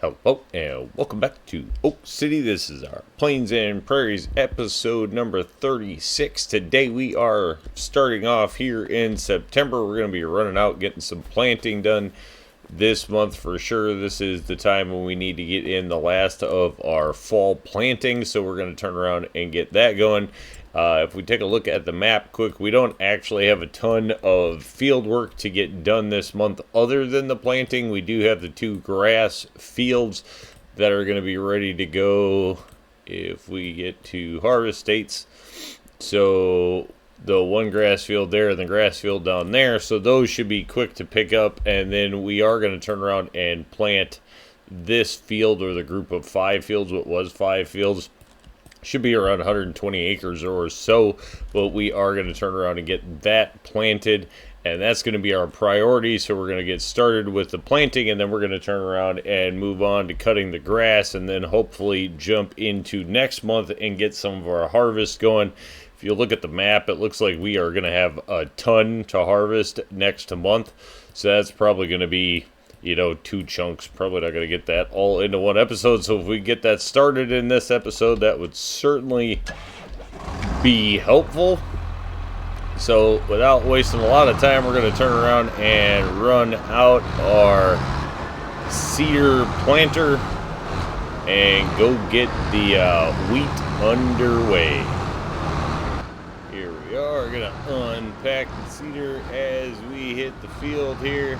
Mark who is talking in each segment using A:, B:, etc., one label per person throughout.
A: Hello and welcome back to Oak City. This is our Plains and Prairies episode number 36. Today we are starting off here in September. We're going to be running out getting some planting done this month for sure. This is the time when we need to get in the last of our fall planting, so we're going to turn around and get that going. If we take a look at the map quick, we don't actually have a ton of field work to get done this month other than the planting. We do have the two grass fields that are going to be ready to go if we get to harvest dates. So the one grass field there and the grass field down there, so those should be quick to pick up, and then we are going to turn around and plant this field, or the group of 5 fields, what was 5 fields. Should be around 120 acres or so, but we are going to turn around and get that planted, and that's going to be our priority. So we're going to get started with the planting, and then we're going to turn around and move on to cutting the grass, and then hopefully jump into next month and get some of our harvest going. If you look at the map, it looks like we are going to have a ton to harvest next month, so that's probably going to be 2 chunks. Probably not going to get that all into one episode, so if we get that started in this episode, that would certainly be helpful. So without wasting a lot of time, we're going to turn around and run out our cedar planter and go get the wheat underway. Here we are. We're going to unpack the cedar as we hit the field here.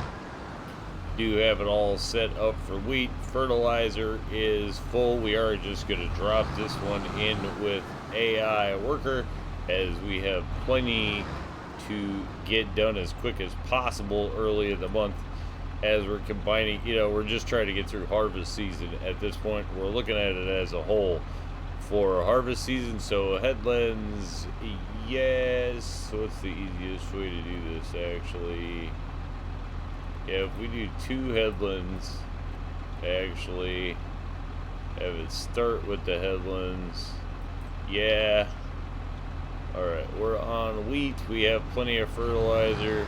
A: Do have it all set up for wheat. Fertilizer is full. We are just going to drop this one in with AI worker, as we have plenty to get done as quick as possible early in the month, as we're combining. We're just trying to get through harvest season at this point. We're looking at it as a whole for harvest season. So headlands, yes. So what's the easiest way to do this actually? Yeah, if we do 2 headlands, actually have it start with the headlands. Yeah. Alright, we're on wheat. We have plenty of fertilizer.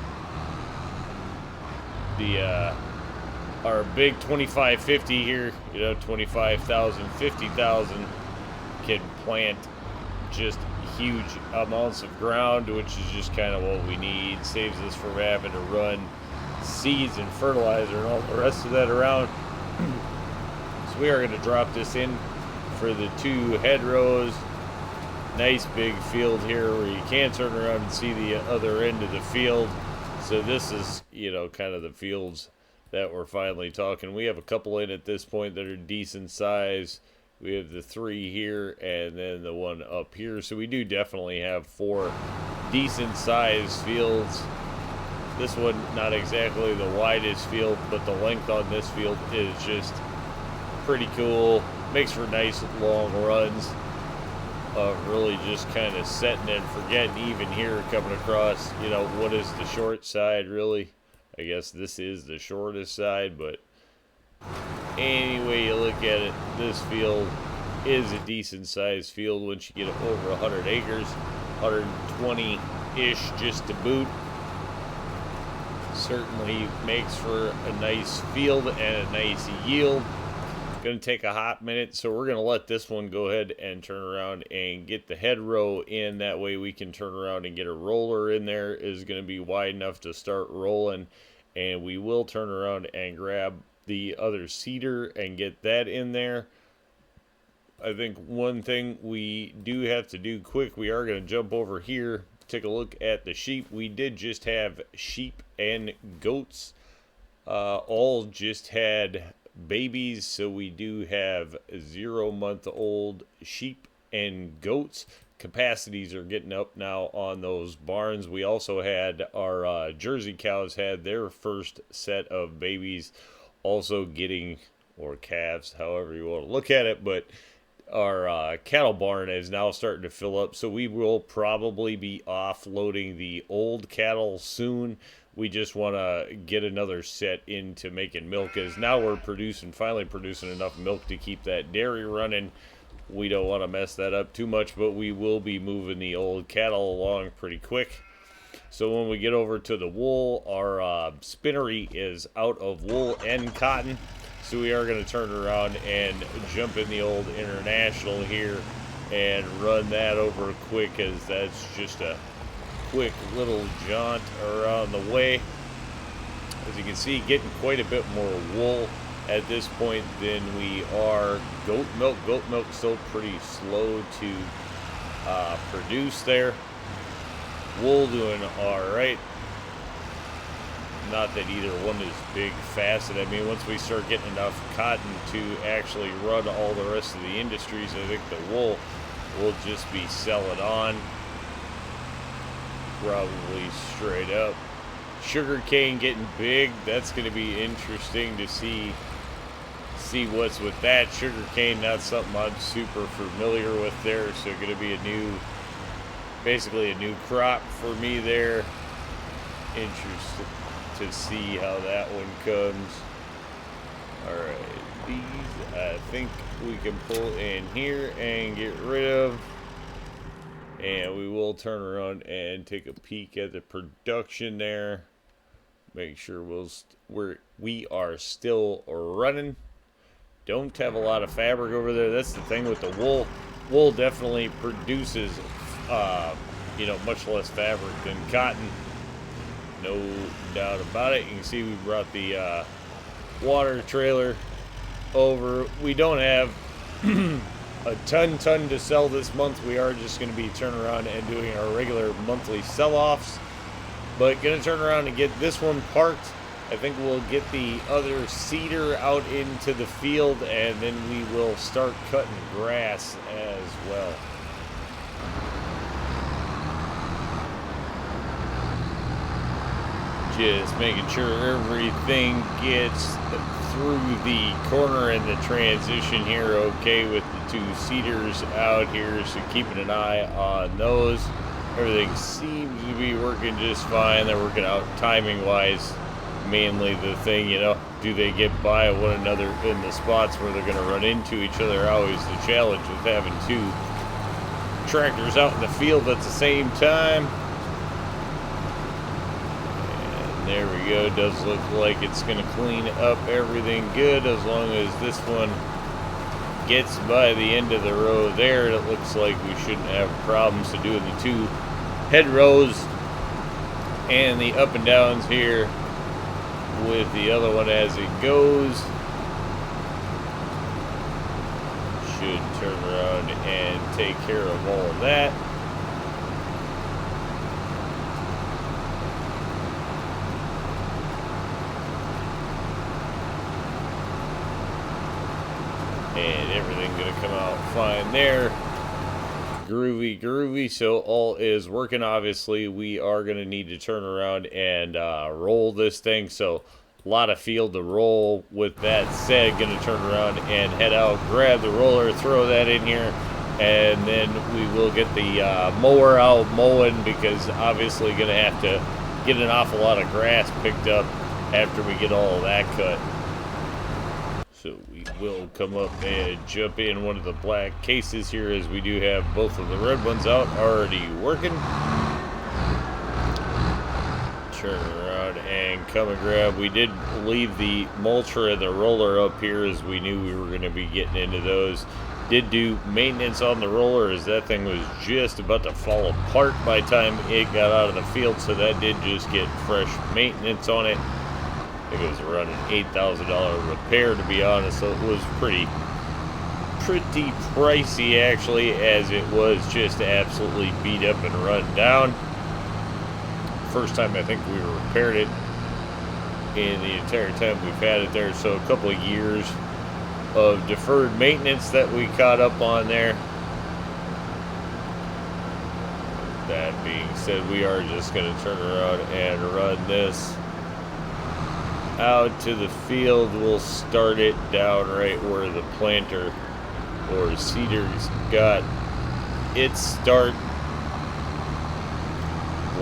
A: Our big 2550 here, 25,000, 50,000 can plant just huge amounts of ground, which is just kind of what we need. Saves us from having to run seeds and fertilizer and all the rest of that around. So we are going to drop this in for the 2 hedgerows. Nice big field here where you can turn around and see the other end of the field. So this is kind of the fields that we're finally talking. We have a couple in at this point that are decent size. We have the 3 here and then the one up here, so we do definitely have 4 decent sized fields. This one, not exactly the widest field, but the length on this field is just pretty cool. Makes for nice long runs. Really just kind of setting and forgetting, even here coming across, what is the short side really? I guess this is the shortest side, but any way you look at it, this field is a decent sized field once you get over 100 acres, 120-ish just to boot. Certainly makes for a nice field and a nice yield. Going to take a hot minute, so we're going to let this one go ahead and turn around and get the hedgerow in. That way we can turn around and get a roller in there. Is going to be wide enough to start rolling, and we will turn around and grab the other cedar and get that in there. I think one thing we do have to do quick, we are going to jump over here, take a look at the sheep. We did just have sheep and goats, all just had babies, so we do have 0-month-old sheep and goats. Capacities are getting up now on those barns. We also had our Jersey cows had their first set of babies also getting, or calves, however you want to look at it, but our cattle barn is now starting to fill up, so we will probably be offloading the old cattle soon. We just want to get another set into making milk, as now we're finally producing enough milk to keep that dairy running. We don't want to mess that up too much, but we will be moving the old cattle along pretty quick. So when we get over to the wool, our spinnery is out of wool and cotton. So we are going to turn around and jump in the old International here and run that over quick, as that's just a quick little jaunt around the way. As you can see, getting quite a bit more wool at this point than we are goat milk. Goat milk still pretty slow to produce there. Wool doing all right. Not that either one is big facet. I mean, once we start getting enough cotton to actually run all the rest of the industries, I think the wool will just be selling on, probably straight up. Sugar cane getting big. That's going to be interesting to see what's with that. Sugar cane, not something I'm super familiar with there, so going to be basically a new crop for me there. Interested to see how that one comes. Alright, these I think we can pull in here and get rid of. And we will turn around and take a peek at the production there. Make sure we are still running. Don't have a lot of fabric over there. That's the thing with the wool. Wool definitely produces, much less fabric than cotton. No doubt about it. You can see we brought the water trailer over. We don't have a ton to sell this month. We are just going to be turning around and doing our regular monthly sell-offs. But going to turn around and get this one parked. I think we'll get the other cedar out into the field, and then we will start cutting grass as well. Just making sure everything gets through the corner and the transition here okay with the two cedars out here, so keeping an eye on those. Everything seems to be working just fine. They're working out timing wise. Mainly the thing, do they get by one another in the spots where they're going to run into each other? Always the challenge with having two tractors out in the field at the same time. There we go. Does look like it's going to clean up everything good as long as this one gets by the end of the row there. It looks like we shouldn't have problems to doing the two head rows and the up and downs here with the other one as it goes. Should turn around and take care of all of that. And everything gonna come out fine there. Groovy. So all is working. Obviously, we are gonna need to turn around and roll this thing. So a lot of field to roll. With that said, gonna turn around and head out, grab the roller, throw that in here, and then we will get the mower out mowing, because obviously gonna have to get an awful lot of grass picked up after we get all of that cut. So we will come up and jump in one of the black cases here, as we do have both of the red ones out already working. Turn around and come and grab. We did leave the mulcher and the roller up here, as we knew we were going to be getting into those. Did do maintenance on the roller, as that thing was just about to fall apart by the time it got out of the field, so that did just get fresh maintenance on it. I think it was around an $8,000 repair, to be honest, so it was pretty pricey actually, as it was just absolutely beat up and run down. First time I think we repaired it in the entire time we've had it there, so a couple of years of deferred maintenance that we caught up on there. That being said, we are just going to turn around and run this out to the field. We'll start it down right where the planter or cedar's got its start.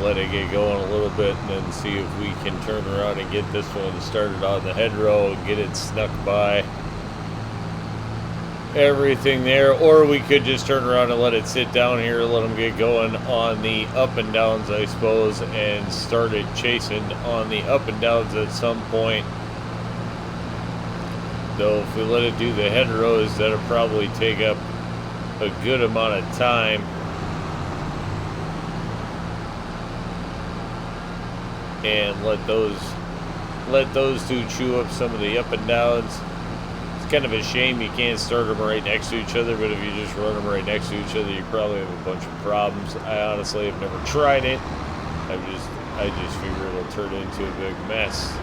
A: Let it get going a little bit, and then see if we can turn around and get this one started on the hedgerow and get it snuck by everything there. Or we could just turn around and let it sit down here, let them get going on the up and downs, I suppose, and start it chasing on the up and downs at some point. Though if we let it do the head rows, that'll probably take up a good amount of time. And let those two chew up some of the up and downs. It's kind of a shame you can't start them right next to each other, but if you just run them right next to each other, you probably have a bunch of problems. I honestly have never tried it. I just figure it'll turn into a big mess.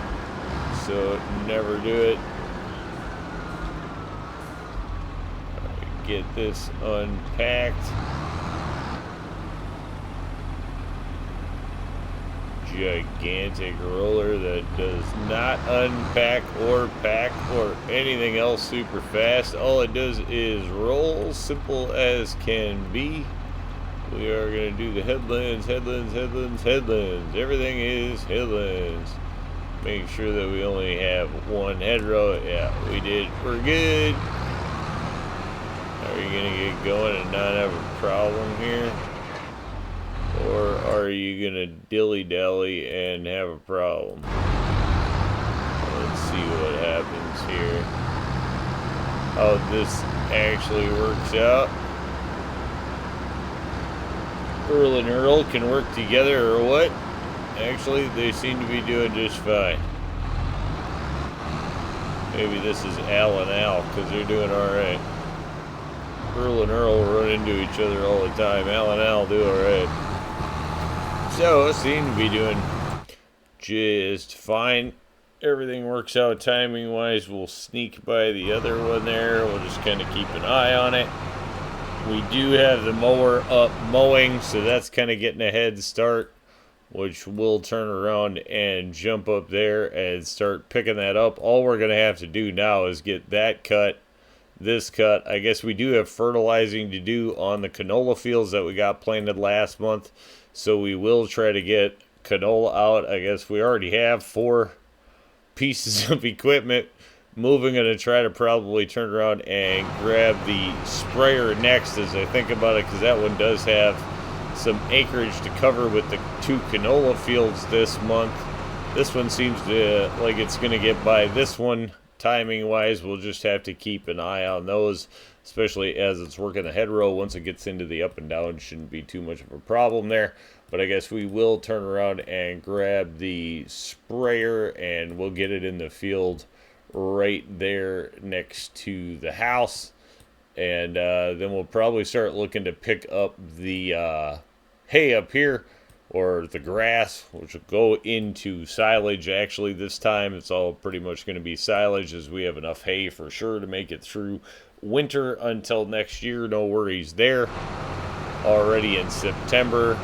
A: So never do it. Get this unpacked. Gigantic roller that does not unpack or pack or anything else super fast. All it does is roll, simple as can be. We are going to do the headlands. Everything is headlands. Make sure that we only have one head row. Yeah, we did. We're good. Are you going to get going and not have a problem here? Or are you going to dilly-dally and have a problem? Let's see what happens here. How this actually works out. Earl and Earl can work together or what? Actually, they seem to be doing just fine. Maybe this is Al and Al, because they're doing alright. Earl and Earl run into each other all the time. Al and Al do alright. So, seem to be doing just fine. Everything works out timing-wise. We'll sneak by the other one there. We'll just kind of keep an eye on it. We do have the mower up mowing, so that's kind of getting a head start, which we'll turn around and jump up there and start picking that up. All we're going to have to do now is get that cut, this cut. I guess we do have fertilizing to do on the canola fields that we got planted last month, so we will try to get canola out. I guess we already have 4 pieces of equipment. Moving, going to try to probably turn around and grab the sprayer next as I think about it, because that one does have some acreage to cover with the 2 canola fields this month. This one seems to like it's going to get by. This one, timing wise, we'll just have to keep an eye on those, especially as it's working the head row. Once it gets into the up and down, shouldn't be too much of a problem there. But I guess we will turn around and grab the sprayer and we'll get it in the field right there next to the house. And then we'll probably start looking to pick up the hay up here, or the grass, which will go into silage. Actually, this time it's all pretty much going to be silage, as we have enough hay for sure to make it through winter until next year. No worries there. Already in September,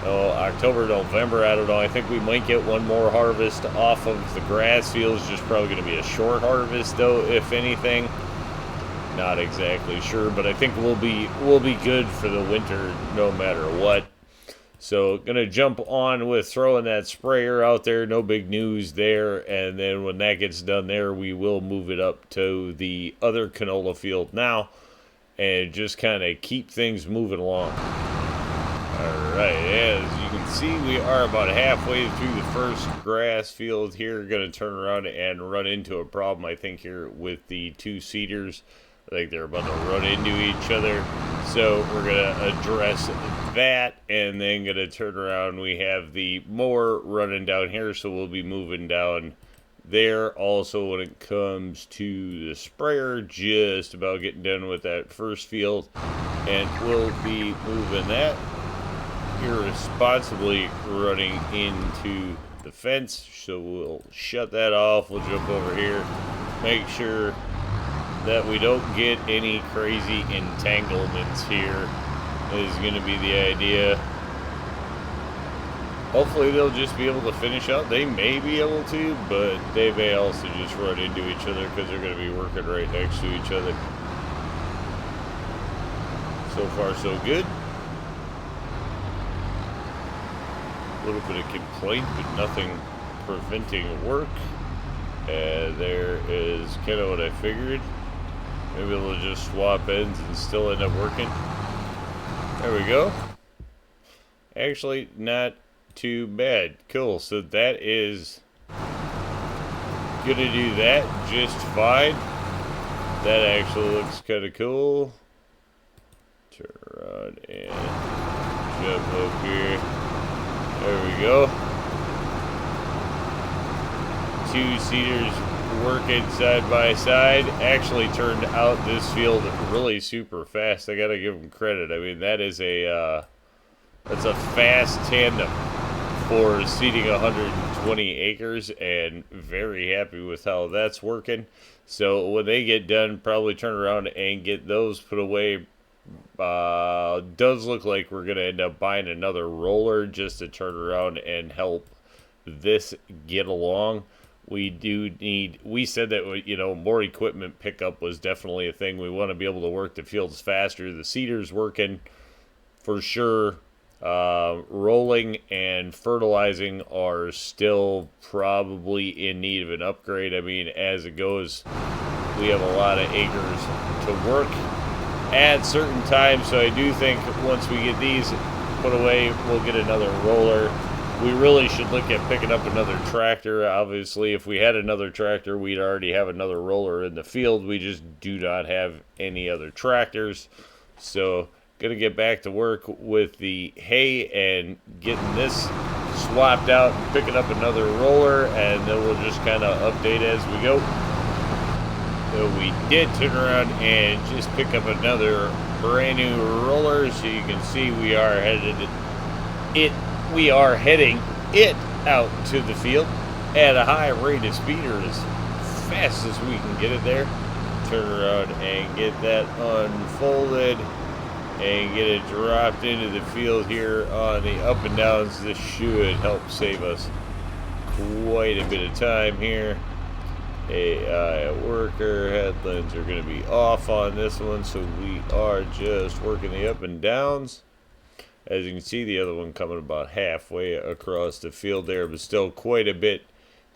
A: October, November, I don't know. I think we might get one more harvest off of the grass fields. Just probably going to be a short harvest, though, if anything. Not exactly sure, but I think we'll be good for the winter no matter what. So gonna jump on with throwing that sprayer out there. No big news there. And then when that gets done there, we will move it up to the other canola field now and just kind of keep things moving along. Alright, as you can see, we are about halfway through the first grass field here. Gonna turn around and run into a problem, I think, here with the 2 seeders. I think they're about to run into each other. So we're going to address that and then going to turn around. We have the mower running down here, so we'll be moving down there. Also, when it comes to the sprayer, just about getting done with that first field. And we'll be moving that irresponsibly running into the fence. So we'll shut that off. We'll jump over here, make sure that we don't get any crazy entanglements here is going to be the idea. Hopefully they'll just be able to finish out. They may be able to, but they may also just run into each other because they're going to be working right next to each other. So far so good. A little bit of complaint, but nothing preventing work. There is kind of what I figured. Maybe they'll just swap ends and still end up working. There we go. Actually, not too bad. Cool. So that is going to do that just fine. That actually looks kind of cool. Turn around and jump up here. There we go. Two seaters working side by side. Actually turned out this field really super fast. I gotta give them credit. I mean, that is that's a fast tandem for seeding 120 acres, and very happy with how that's working. So when they get done, probably turn around and get those put away. Does look like we're gonna end up buying another roller just to turn around and help this get along. We said that, you know, more equipment pickup was definitely a thing. We want to be able to work the fields faster. The seeder's working for sure. Rolling and fertilizing are still probably in need of an upgrade. I mean, as it goes, we have a lot of acres to work at certain times, so I do think once we get these put away, we'll get another roller. We really should look at picking up another tractor. Obviously, if we had another tractor, we'd already have another roller in the field. We just do not have any other tractors. So gonna get back to work with the hay and getting this swapped out and picking up another roller, and then we'll just kind of update as we go. So we did turn around and just pick up another brand new roller. So you can see we are heading it out to the field at a high rate of speed, or as fast as we can get it there. Turn around and get that unfolded and get it dropped into the field here on the up and downs. This should help save us quite a bit of time here. AI worker headlands are going to be off on this one, so we are just working the up and downs. As you can see, the other one coming about halfway across the field there, but still quite a bit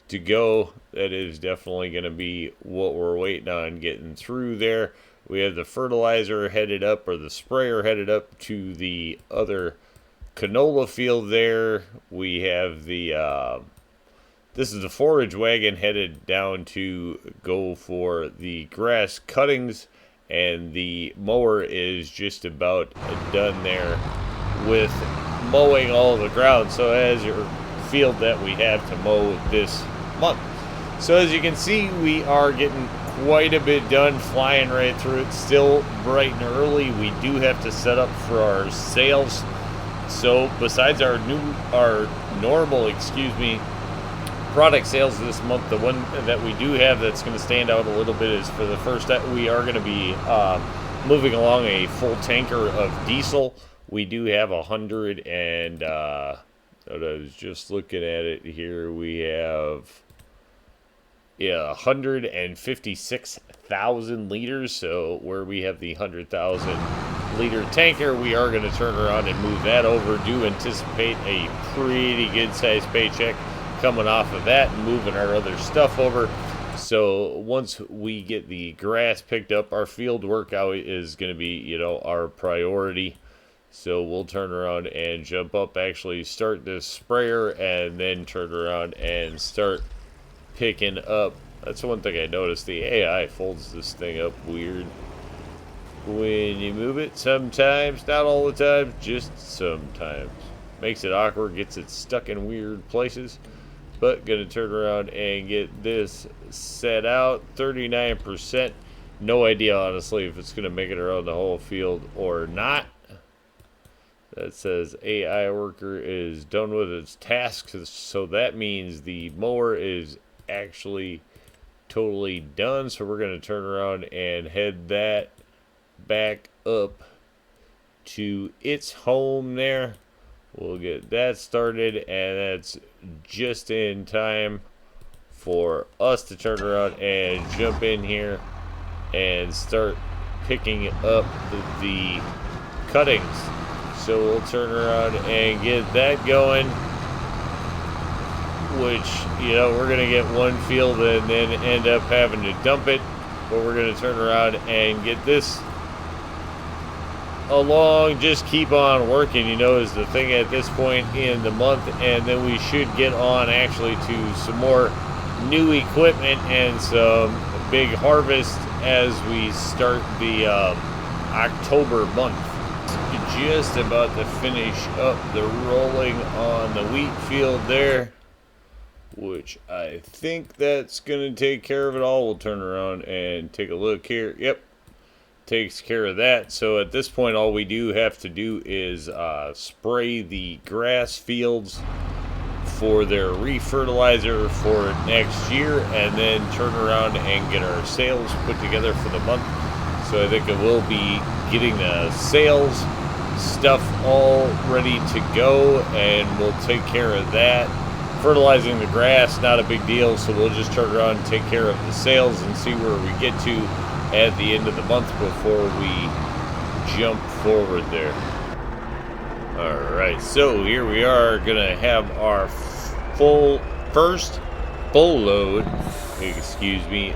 A: to go. That is definitely going to be what we're waiting on getting through there. We have the fertilizer headed up, or the sprayer headed up to the other canola field there. We have the this is the forage wagon headed down to go for the grass cuttings, and the mower is just about done there with mowing all of the ground. So as your field that we have to mow this month. So as you can see, we are getting quite a bit done, flying right through it. Still bright and early. We do have to set up for our sales. So besides our normal product sales this month, the one that we do have that's going to stand out a little bit is, for the first that we are going to be moving along a full tanker of diesel. We do have 100 and I was just looking at it here. We have 156,000 liters. So where we have the 100,000 liter tanker, we are going to turn around and move that over. Do anticipate a pretty good sized paycheck coming off of that, and moving our other stuff over. So once we get the grass picked up, our field workout is going to be, you know, our priority. So we'll turn around and jump up, actually start this sprayer, and then turn around and start picking up. That's one thing I noticed. The AI folds this thing up weird when you move it sometimes. Not all the time, just sometimes. Makes it awkward, gets it stuck in weird places. But gonna turn around and get this set out. 39%. No idea, honestly, if it's gonna make it around the whole field or not. That says AI worker is done with its tasks, so that means the mower is actually totally done. So we're going to turn around and head that back up to its home there. We'll get that started, and that's just in time for us to turn around and jump in here and start picking up the cuttings. So we'll turn around and get that going, which, you know, we're going to get one field and then end up having to dump it. But we're going to turn around and get this along. Just keep on working, you know, is the thing at this point in the month. And then we should get on actually to some more new equipment and some big harvest as we start the October month. Just about to finish up the rolling on the wheat field there, which I think that's going to take care of it all. We'll turn around and take a look here. Yep, takes care of that. So at this point, all we do have to do is spray the grass fields for their refertilizer for next year, and then turn around and get our sales put together for the month. So I think it will be getting the sales stuff all ready to go, and we'll take care of that. Fertilizing the grass, not a big deal, so we'll just turn around and take care of the sales and see where we get to at the end of the month before we jump forward there. Alright, so here we are gonna have our first full load,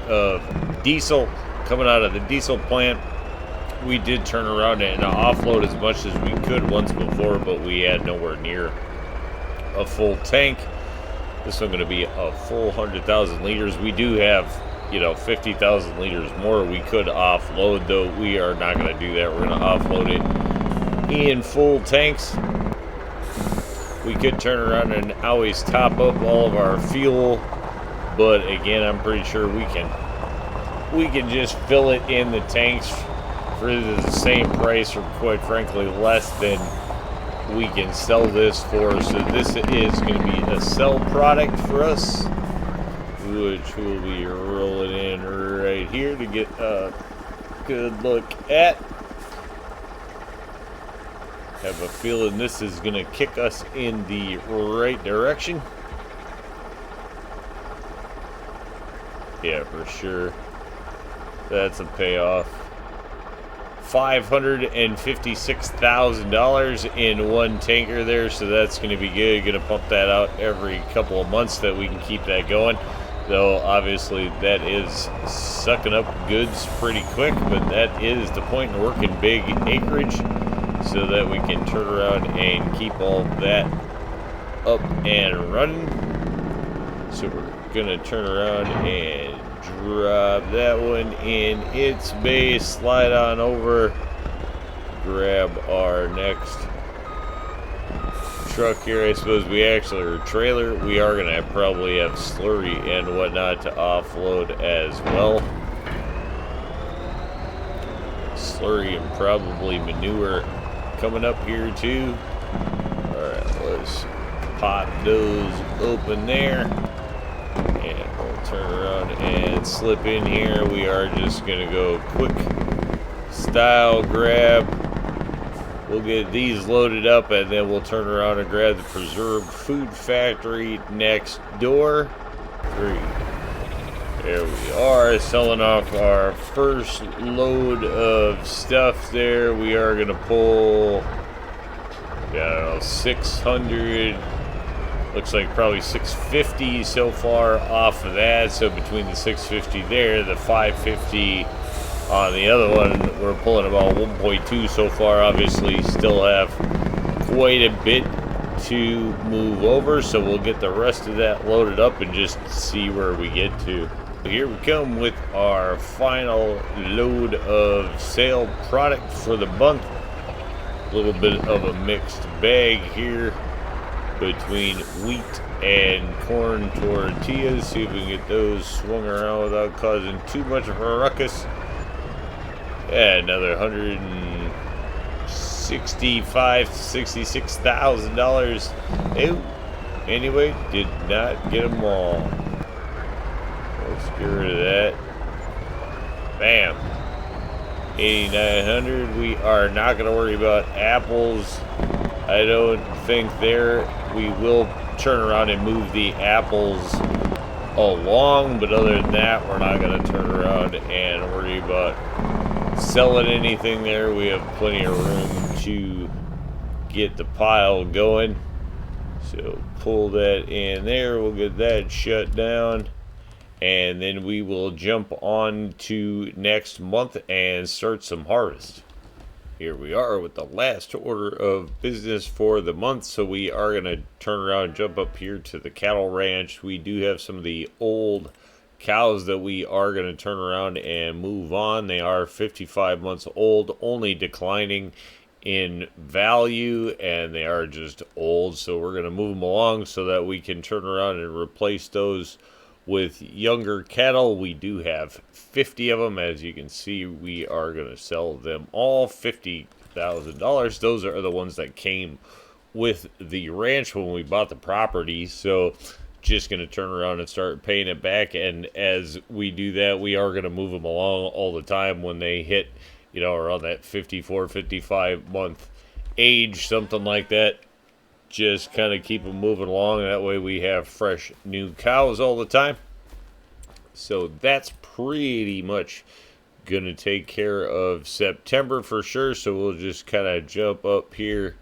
A: of diesel coming out of the diesel plant. We did turn around and offload as much as we could once before, but we had nowhere near a full tank. This one's going to be a full 100,000 liters. We do have, 50,000 liters more we could offload, though we are not going to do that. We're going to offload it in full tanks. We could turn around and always top up all of our fuel, but again, I'm pretty sure we can just fill it in the tanks for the same price, or quite frankly less than we can sell this for. So this is going to be a sell product for us, which we'll be rolling in right here to get a good look at. Have a feeling this is going to kick us in the right direction. Yeah, for sure. That's a payoff. $556,000 in one tanker there, so that's going to be good. Going to pump that out every couple of months so that we can keep that going. Though obviously that is sucking up goods pretty quick, but that is the point in working big acreage so that we can turn around and keep all that up and running. So we're going to turn around and drop that one in its base, slide on over, grab our next truck here. I suppose we actually, or trailer, we are going to probably have slurry and whatnot to offload as well. Slurry and probably manure coming up here too. Alright, let's pop those open there. And we'll turn around and slip in here. We are just going to go quick style grab. We'll get these loaded up, and then we'll turn around and grab the preserved food factory next door. There we are, selling off our first load of stuff there. We are going to pull, I don't know, 600. Looks like probably 650 so far off of that. So between the 650 there, the 550 on the other one, we're pulling about 1.2 so far. Obviously still have quite a bit to move over, so we'll get the rest of that loaded up and just see where we get to. Here we come with our final load of sale product for the month. A little bit of a mixed bag here between wheat and corn tortillas. See if we can get those swung around without causing too much of a ruckus. Yeah, another $165,000 to $66,000. Anyway, did not get them all. Let's get rid of that. Bam. 8,900. We are not going to worry about apples. I don't think there. We will turn around and move the apples along, but other than that, we're not going to turn around and worry about selling anything there. We have plenty of room to get the pile going. So pull that in there. We'll get that shut down. And then we will jump on to next month and start some harvest. Here we are with the last order of business for the month. So we are going to turn around and jump up here to the cattle ranch. We do have some of the old cows that we are going to turn around and move on. They are 55 months old, only declining in value, and they are just old, so we're going to move them along so that we can turn around and replace those with younger cattle. We do have 50 of them. As you can see, we are going to sell them all $50,000. Those are the ones that came with the ranch when we bought the property, so just going to turn around and start paying it back. And as we do that, we are going to move them along all the time when they hit, around that 54, 55 month age, something like that. Just kind of keep them moving along. That way we have fresh new cows all the time. So that's pretty much going to take care of September for sure. So we'll just kind of jump up here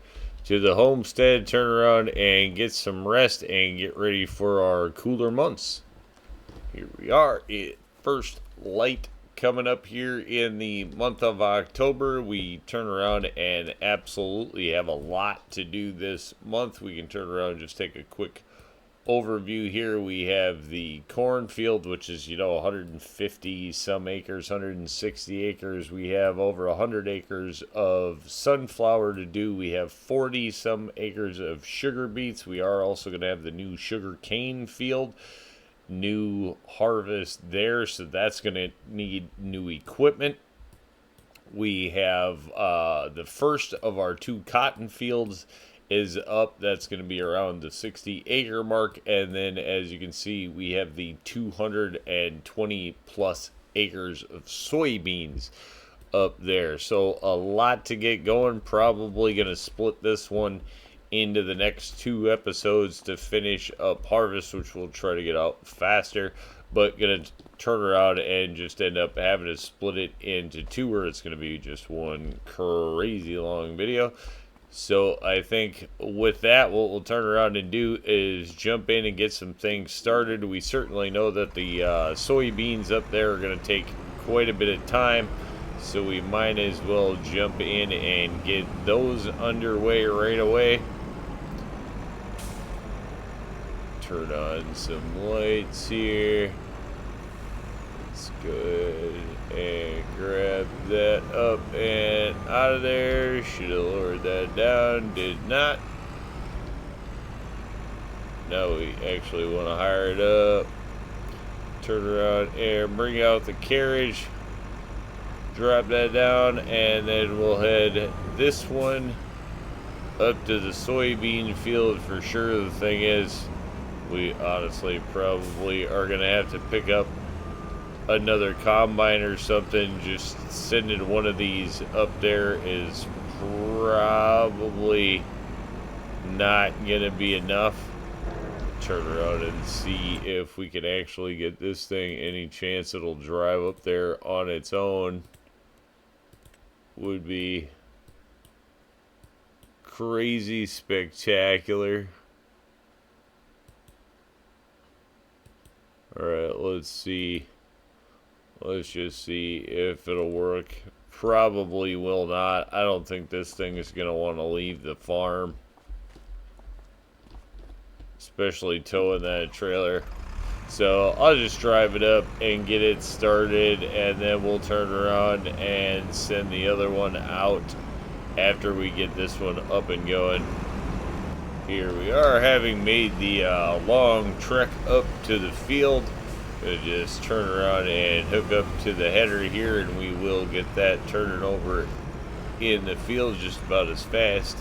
A: to the homestead, turn around and get some rest and get ready for our cooler months. Here we are, first light coming up here in the month of October. We turn around and absolutely have a lot to do this month. We can turn around and just take a quick overview here. We have the cornfield, which is 150 some acres, 160 acres. We have over 100 acres of sunflower to do. We have 40 some acres of sugar beets. We are also going to have the new sugar cane field, new harvest there, so that's going to need new equipment. We have the first of our 2 cotton fields is up. That's going to be around the 60 acre mark, and then as you can see, we have the 220 plus acres of soybeans up there. So a lot to get going. Probably going to split this one into the next 2 episodes to finish up harvest, which we'll try to get out faster, but gonna turn around and just end up having to split it into 2, or it's gonna be just one crazy long video. So I think with that, what we'll turn around and do is jump in and get some things started. We certainly know that the soybeans up there are going to take quite a bit of time, so we might as well jump in and get those underway right away. Turn on some lights here. Let's go ahead and grab that up and out of there. Should have lowered that down, did not. Now we actually want to hire it up. Turn around and bring out the carriage. Drop that down, and then we'll head this one up to the soybean field for sure. The thing is, we honestly probably are going to have to pick up another combine or something. Just sending one of these up there is probably not going to be enough. Turn around and see if we can actually get this thing any chance it'll drive up there on its own. Would be crazy spectacular. Alright, let's see. Let's just see if it'll work. Probably will not. I don't think this thing is going to want to leave the farm, especially towing that trailer. So I'll just drive it up and get it started, and then we'll turn around and send the other one out after we get this one up and going. Here we are, having made the long trek up to the field. We'll just turn around and hook up to the header here, and we will get that turning over in the field just about as fast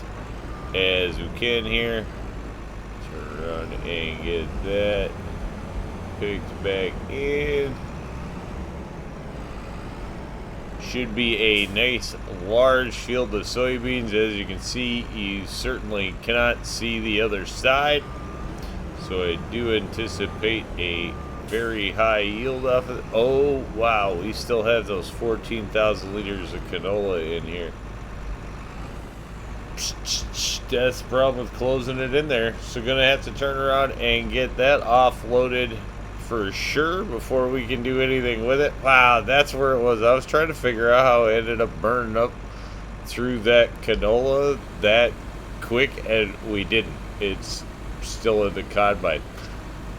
A: as we can here. Turn around and get that picked back in. Should be a nice large field of soybeans. As you can see, you certainly cannot see the other side, so I do anticipate a very high yield off of it. Oh wow, we still have those 14,000 liters of canola in here. That's the problem with closing it in there. So gonna have to turn around and get that offloaded for sure before we can do anything with it. Wow, that's where it was. I was trying to figure out how it ended up burning up through that canola that quick, and we didn't. It's still in the combine.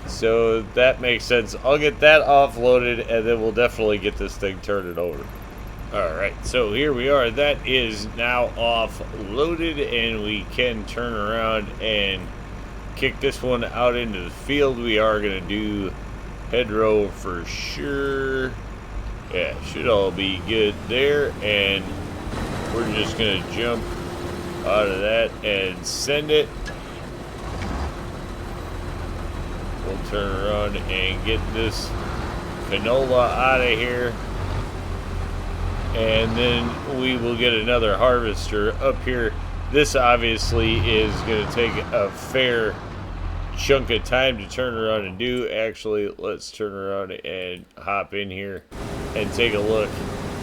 A: So that makes sense. I'll get that offloaded, and then we'll definitely get this thing turned over. Alright, so here we are. That is now offloaded, and we can turn around and kick this one out into the field. We are going to do hedgerow for sure. Yeah, should all be good there, and we're just going to jump out of that and send it. We'll turn around and get this canola out of here, and then we will get another harvester up here. This obviously is going to take a fair chunk of time to turn around and do. Actually, let's turn around and hop in here and take a look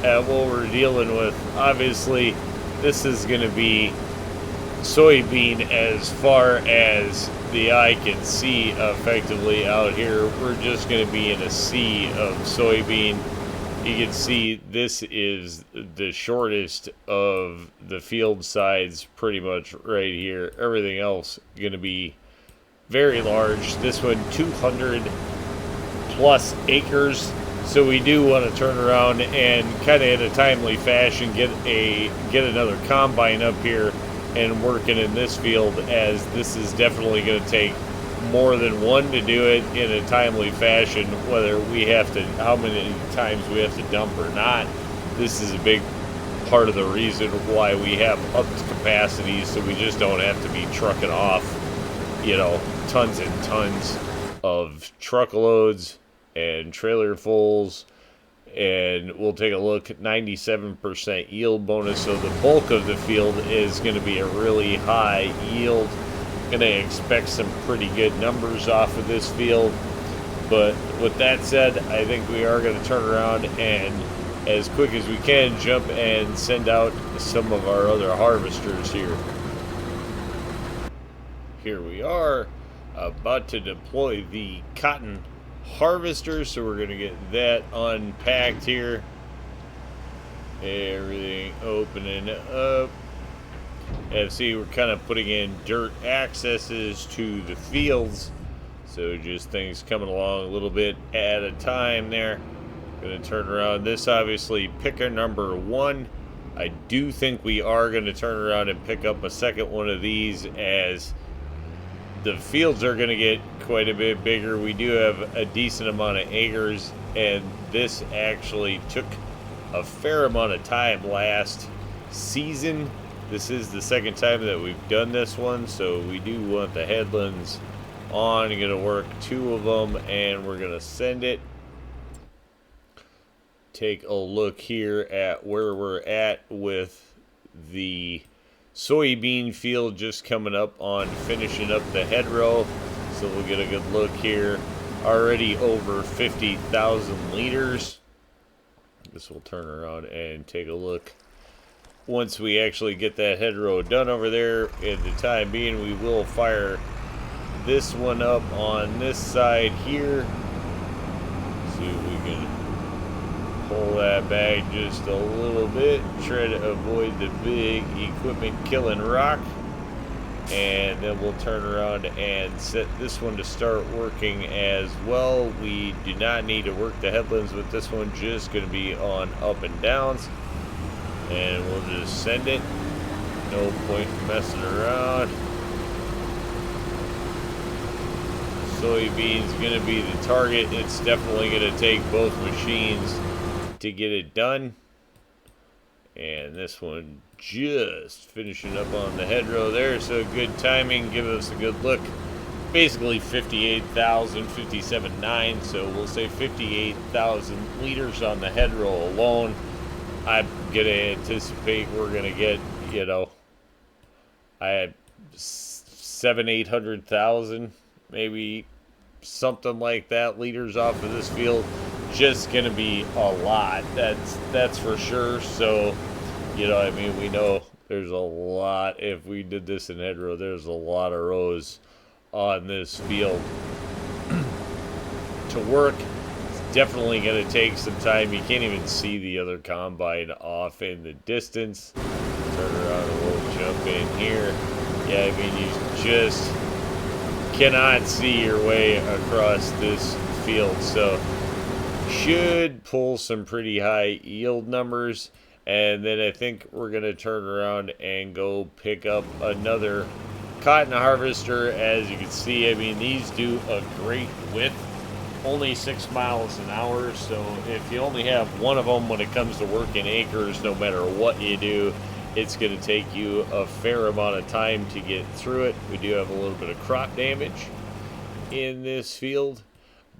A: at what we're dealing with. Obviously, this is going to be soybean as far as the eye can see effectively out here. We're just going to be in a sea of soybean. You can see this is the shortest of the field sides pretty much right here. Everything else going to be very large. This one 200 plus acres. So we do want to turn around and kind of in a timely fashion get another combine up here and working in this field, as this is definitely going to take more than one to do it in a timely fashion, whether we have to, how many times we have to dump or not. This is a big part of the reason why we have upped capacity, so we just don't have to be trucking off, you know, tons and tons of truckloads and trailer fulls. And we'll take a look at 97% yield bonus, so the bulk of the field is going to be a really high yield. Going to expect some pretty good numbers off of this field. But with that said, I think we are going to turn around and, as quick as we can, jump and send out some of our other harvesters here. Here we are, about to deploy the cotton harvester, so we're going to get that unpacked here. Everything opening up. And see, we're kind of putting in dirt accesses to the fields, so just things coming along a little bit at a time there. Going to turn around this, obviously picker number 1. I do think we are going to turn around and pick up a second one of these, as the fields are going to get quite a bit bigger. We do have a decent amount of acres, and this actually took a fair amount of time last season. This is the second time that we've done this one, so we do want the headlands on. Going to work 2 of them, and we're going to send it. Take a look here at where we're at with the soybean field, just coming up on finishing up the hedgerow. So we'll get a good look here. Already over 50,000 liters. This will turn around and take a look. Once we actually get that hedgerow done over there, at the time being, we will fire this one up on this side here. See if we can pull that back just a little bit. Try to avoid the big equipment killing rock. And then we'll turn around and set this one to start working as well. We do not need to work the headlands with this one, just going to be on up and downs. And we'll just send it. No point messing around. Soybeans going to be the target. It's definitely going to take both machines to get it done. And this one just finishing up on the hedgerow there, so good timing. Give us a good look. Basically 58,000, 57.9, so we'll say 58,000 liters on the hedgerow alone. I'm gonna anticipate we're gonna get, you know, I had 800,000, maybe something like that, liters off of this field. Just gonna be a lot. That's for sure. So, you know, I mean, we know there's a lot. If we did this in hedgerow, there's a lot of rows on this field to work. It's definitely going to take some time. You can't even see the other combine off in the distance. Turn around and we'll jump in here. Yeah, I mean, you just cannot see your way across this field, so should pull some pretty high yield numbers. And then I think we're going to turn around and go pick up another cotton harvester. As you can see, I mean, these do a great width, only 6 miles an hour. So if you only have one of them when it comes to working acres, no matter what you do, it's going to take you a fair amount of time to get through it. We do have a little bit of crop damage in this field,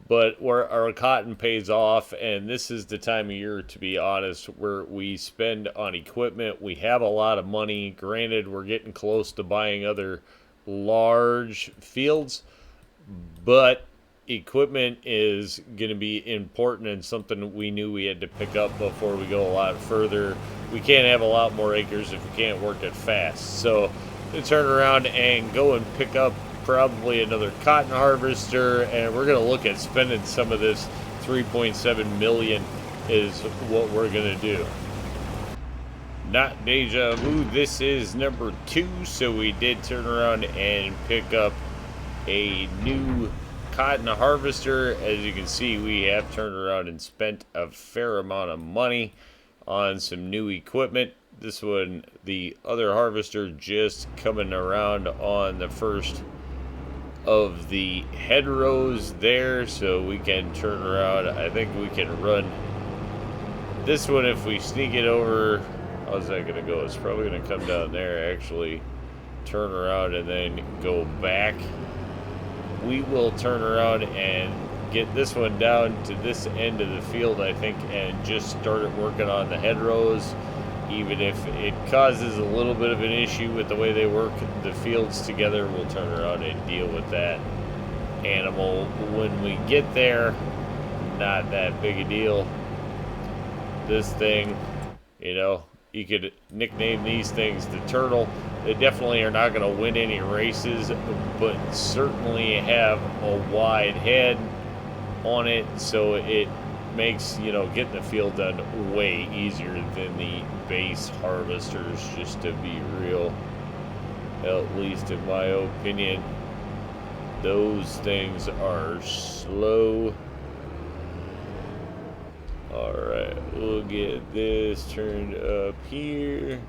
A: but where our cotton pays off, and this is the time of year, to be honest, where we spend on equipment. We have a lot of money. Granted, we're getting close to buying other large fields, but equipment is going to be important and something we knew we had to pick up before we go a lot further. We can't have a lot more acres if we can't work it fast. So to turn around and go and pick up probably another cotton harvester, and we're going to look at spending some of this 3.7 million is what we're going to do. Not deja vu, this is number 2, so we did turn around and pick up a new cotton harvester. As you can see, we have turned around and spent a fair amount of money on some new equipment. This one, the other harvester, just coming around on the first of the hedgerows there, so we can turn around. I think we can run this one if we sneak it over. How's that gonna go? It's probably gonna come down there, actually turn around and then go back. We will turn around and get this one down to this end of the field, I think, and just start working on the hedgerows. Even if it causes a little bit of an issue with the way they work the fields together, we'll turn around and deal with that animal when we get there. Not that big a deal. This thing, you know, you could nickname these things the turtle. They definitely are not going to win any races, but certainly have a wide head on it, so it makes, you know, getting the field done way easier than the base harvesters, just to be real. At least in my opinion, those things are slow. Alright, we'll get this turned up here.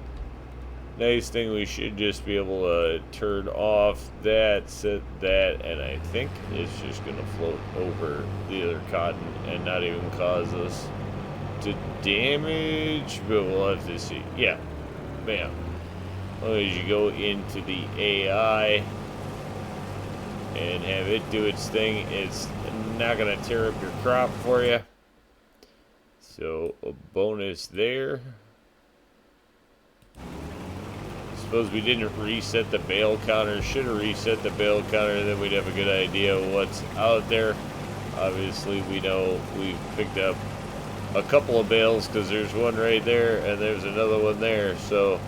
A: Nice thing, we should just be able to turn off that, set that, and I think it's just going to float over the other cotton and not even cause us to damage, but we'll have to see. Yeah, bam. As long as you go into the AI and have it do its thing, it's not going to tear up your crop for you. So a bonus there. Suppose we didn't reset the bale counter. Should have reset the bale counter, then we'd have a good idea of what's out there. Obviously, we know we've picked up a couple of bales because there's one right there and there's another one there. So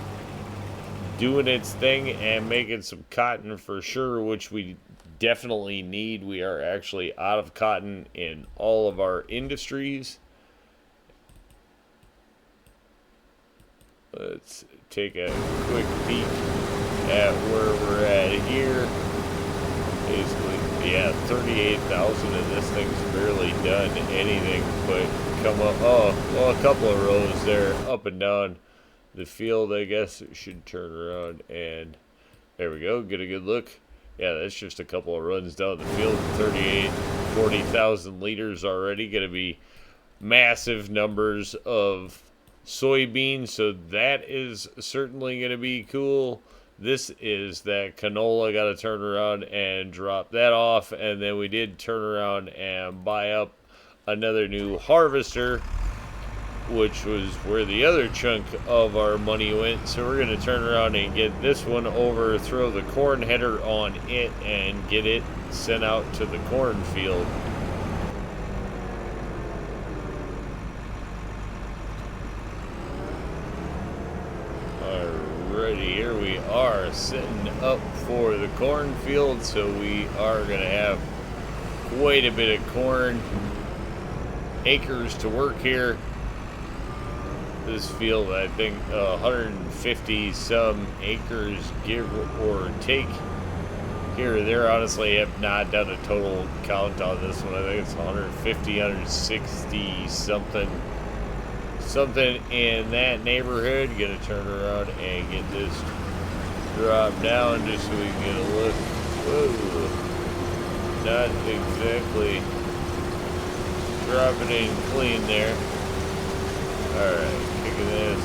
A: doing its thing and making some cotton for sure, which we definitely need. We are actually out of cotton in all of our industries. Let's take a quick peek at where we're at here. Basically, yeah, 38,000, and this thing's barely done anything but come up. Oh, well, a couple of rows there, up and down the field. I guess it should turn around, and there we go. Get a good look. Yeah, that's just a couple of runs down the field. 40,000 liters already. Going to be massive numbers of soybeans, so that is certainly going to be cool. This is that canola. Got to turn around and drop that off, and then we did turn around and buy up another new harvester, which was where the other chunk of our money went. So we're going to turn around and get this one over, throw the corn header on it, and get it sent out to the cornfield. Alrighty, here we are setting up for the cornfield, so we are going to have quite a bit of corn acres to work here. This field, I think 150 some acres, give or take. here or there. Honestly, I have not done a total count on this one. I think it's 150, 160 something in that neighborhood. Gonna turn around and get this drop down just so we can get a look. Whoa, not exactly dropping in clean there. Alright, kicking this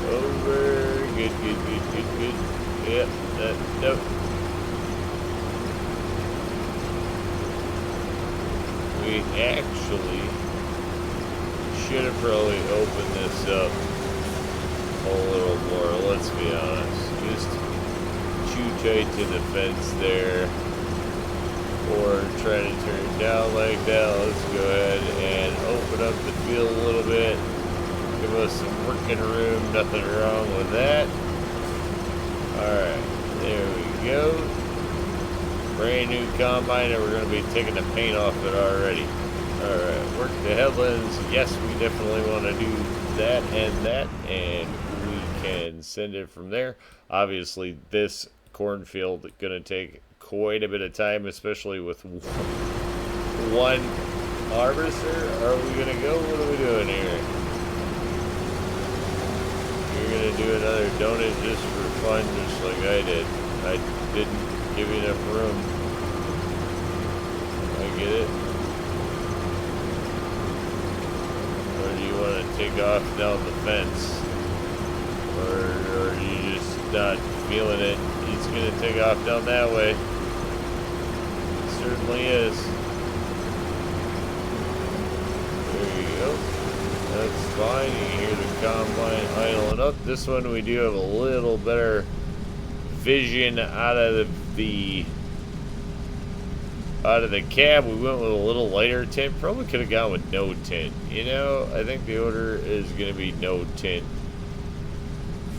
A: over. Good. Yep, nope. We actually should have probably opened this up a little more, let's be honest. Just too tight to the fence there. Or try to turn it down like that. Let's go ahead and open up the field a little bit. Give us some working room. Nothing wrong with that. Alright, there we go. Brand new combine, and we're going to be taking the paint off it already. Alright, work the headlands. Yes, we definitely want to do that, and we can send it from there. Obviously, this cornfield is going to take quite a bit of time, especially with one harvester. Are we going to go? What are we doing here? You're going to do another donut just for fun, just like I did. I didn't give you enough room. I get it. Or do you want to take off down the fence? Or are you just not feeling it? He's going to take off down that way. It certainly is. There you go. That's fine. You can hear the combine idling up. This one we do have a little better vision out of the cab. We went with a little lighter tint. Probably could have gone with no tint. You know, I think the order is going to be no tint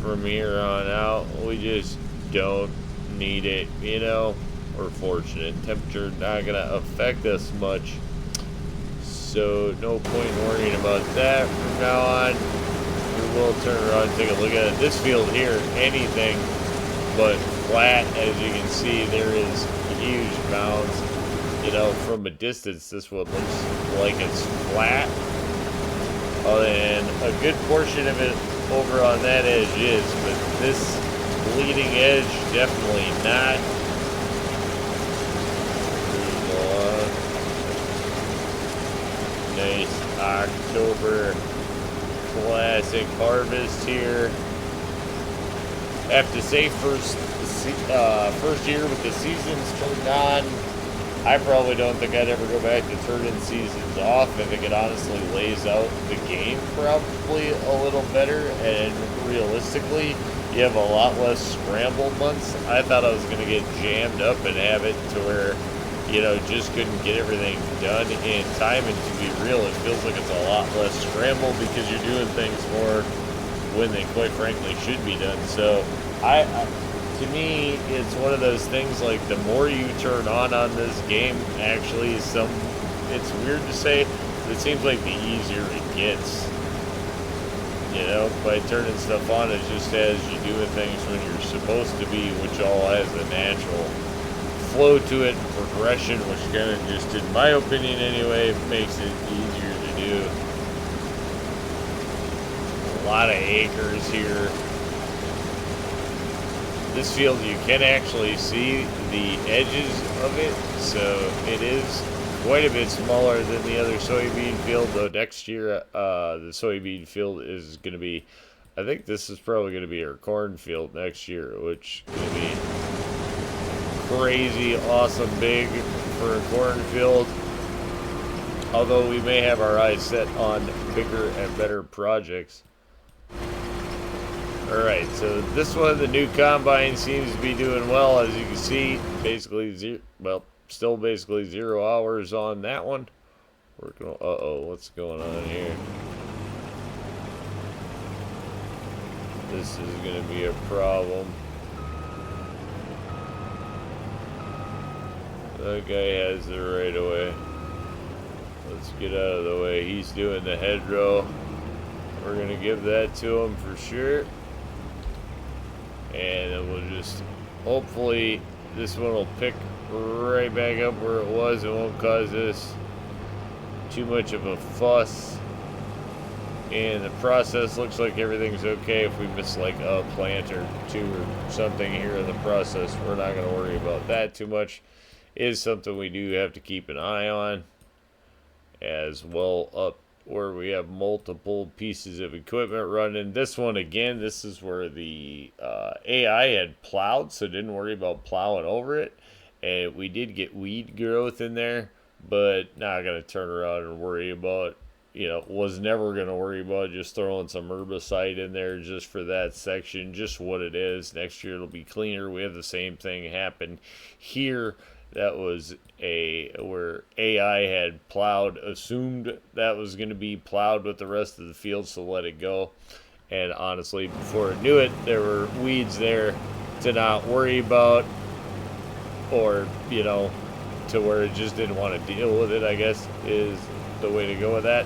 A: from here on out. We just don't need it, you know. We're fortunate. Temperature not going to affect us much, so no point in worrying about that from now on. We will turn around and take a look at it. This field here, anything but flat. As you can see, there is huge mounds. You know, from a distance, this one looks like it's flat. And a good portion of it over on that edge is, but this leading edge, definitely not. Nice October classic harvest here. Have to say, first year with the seasons turned on, I probably don't think I'd ever go back to turning seasons off. I think it honestly lays out the game probably a little better, and realistically, you have a lot less scramble months. I thought I was going to get jammed up and have it to where, you know, just couldn't get everything done in time. And to be real, it feels like it's a lot less scramble because you're doing things more when they quite frankly should be done. So to me, it's one of those things, like, the more you turn on this game, actually, it's weird to say, but it seems like the easier it gets. You know, by turning stuff on, it's just as you doing things when you're supposed to be, which all has a natural flow to it, progression, which kind of just, in my opinion anyway, makes it easier to do. A lot of acres here. This field, you can actually see the edges of it, so it is quite a bit smaller than the other soybean field, though next year the soybean field is going to be, I think this is probably going to be our corn field next year, which is going to be crazy awesome big for a cornfield, although we may have our eyes set on bigger and better projects. Alright, so this one, the new combine, seems to be doing well. As you can see, basically still basically 0 hours on that one. Uh-oh, what's going on here? This is going to be a problem. That guy has the right of way. Let's get out of the way. He's doing the hedgerow. We're going to give that to him for sure. And then we'll just hopefully this one will pick right back up where it was. It won't cause us too much of a fuss. And the process looks like everything's okay. If we miss like a plant or two or something here in the process, we're not going to worry about that too much. It is something we do have to keep an eye on, as well up where we have multiple pieces of equipment running. This one again, this is where the AI had plowed, so didn't worry about plowing over it. And we did get weed growth in there, but not going to turn around and worry about, was never going to worry about just throwing some herbicide in there just for that section, just what it is. Next year it'll be cleaner. We have the same thing happen here. That was where AI had plowed, assumed that was going to be plowed with the rest of the field, so let it go. And honestly, before it knew it, there were weeds there to not worry about, or, to where it just didn't want to deal with it, I guess, is the way to go with that.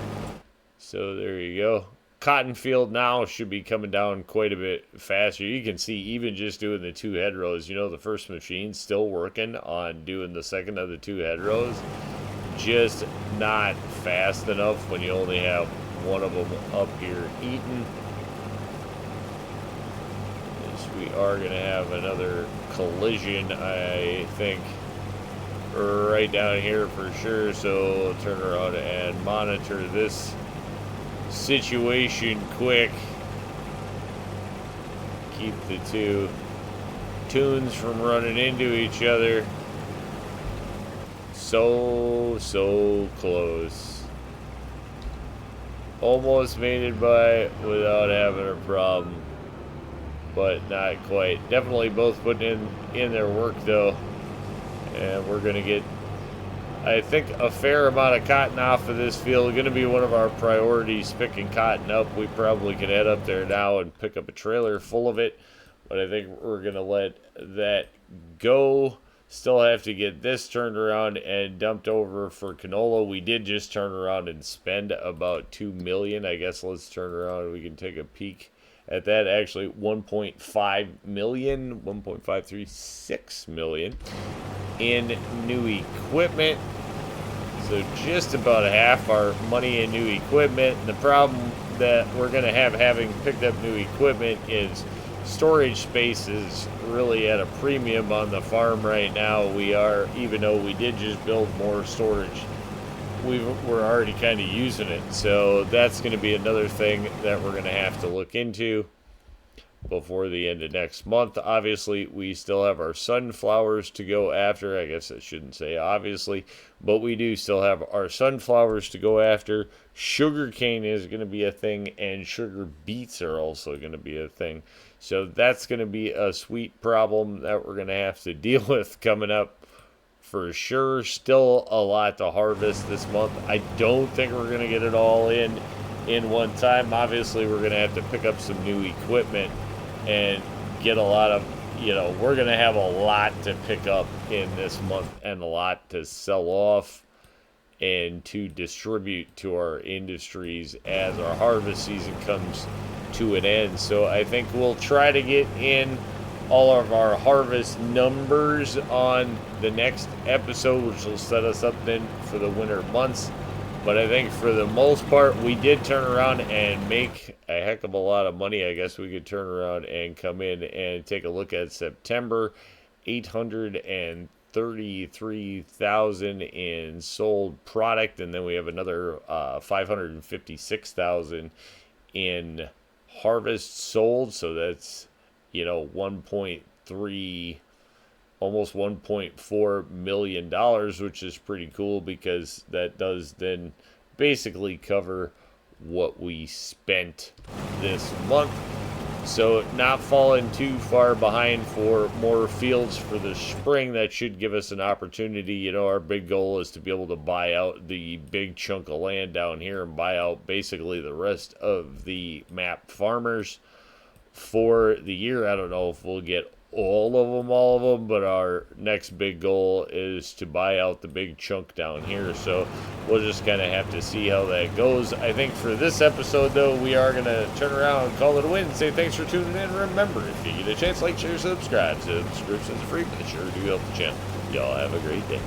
A: So there you go. Cotton field now should be coming down quite a bit faster. You can see even just doing the 2 hedgerows, the first machine's still working on doing the second of the 2 hedgerows. Just not fast enough when you only have one of them up here eating. Yes, we are going to have another collision, I think, right down here for sure. So I'll turn around and monitor this situation quick. Keep the 2 tunes from running into each other. So close. Almost made it by without having a problem, but not quite. Definitely both putting in their work though, and we're gonna get, I think, a fair amount of cotton off of this field. Going to be one of our priorities, picking cotton up. We probably could head up there now and pick up a trailer full of it, but I think we're going to let that go. Still have to get this turned around and dumped over for canola. We did just turn around and spend about $2 million. I guess let's turn around and we can take a peek at that. Actually, 1.5 million, 1.536 million in new equipment. So just about half our money in new equipment. And the problem that we're going to have having picked up new equipment is storage space is really at a premium on the farm right now. We are, even though we did just build more storage, we're already kind of using it. So that's going to be another thing that we're going to have to look into before the end of next month. Obviously, we still have our sunflowers to go after. I guess I shouldn't say obviously, but we do still have our sunflowers to go after. Sugar cane is going to be a thing, and sugar beets are also going to be a thing. So that's going to be a sweet problem that we're going to have to deal with coming up for sure. Still a lot to harvest this month. I don't think we're going to get it all in one time. Obviously, we're going to have to pick up some new equipment and get a lot of, we're going to have a lot to pick up in this month and a lot to sell off and to distribute to our industries as our harvest season comes to an end. So I think we'll try to get in all of our harvest numbers on the next episode, which will set us up then for the winter months. But I think for the most part, we did turn around and make a heck of a lot of money. I guess we could turn around and come in and take a look at September. 833,000 in sold product, and then we have another 556,000 in harvest sold. So that's 1.3, almost $1.4 million, which is pretty cool because that does then basically cover what we spent this month. So not falling too far behind for more fields for the spring. That should give us an opportunity. Our big goal is to be able to buy out the big chunk of land down here and buy out basically the rest of the map farmers for the year. I don't know if we'll get all of them, but our next big goal is to buy out the big chunk down here. So we'll just kind of have to see how that goes. I think for this episode, though, we are going to turn around and call it a win and say thanks for tuning in. Remember, if you get a chance, like, share, subscribe. Subscriptions are free, but they sure do help the channel. Y'all have a great day.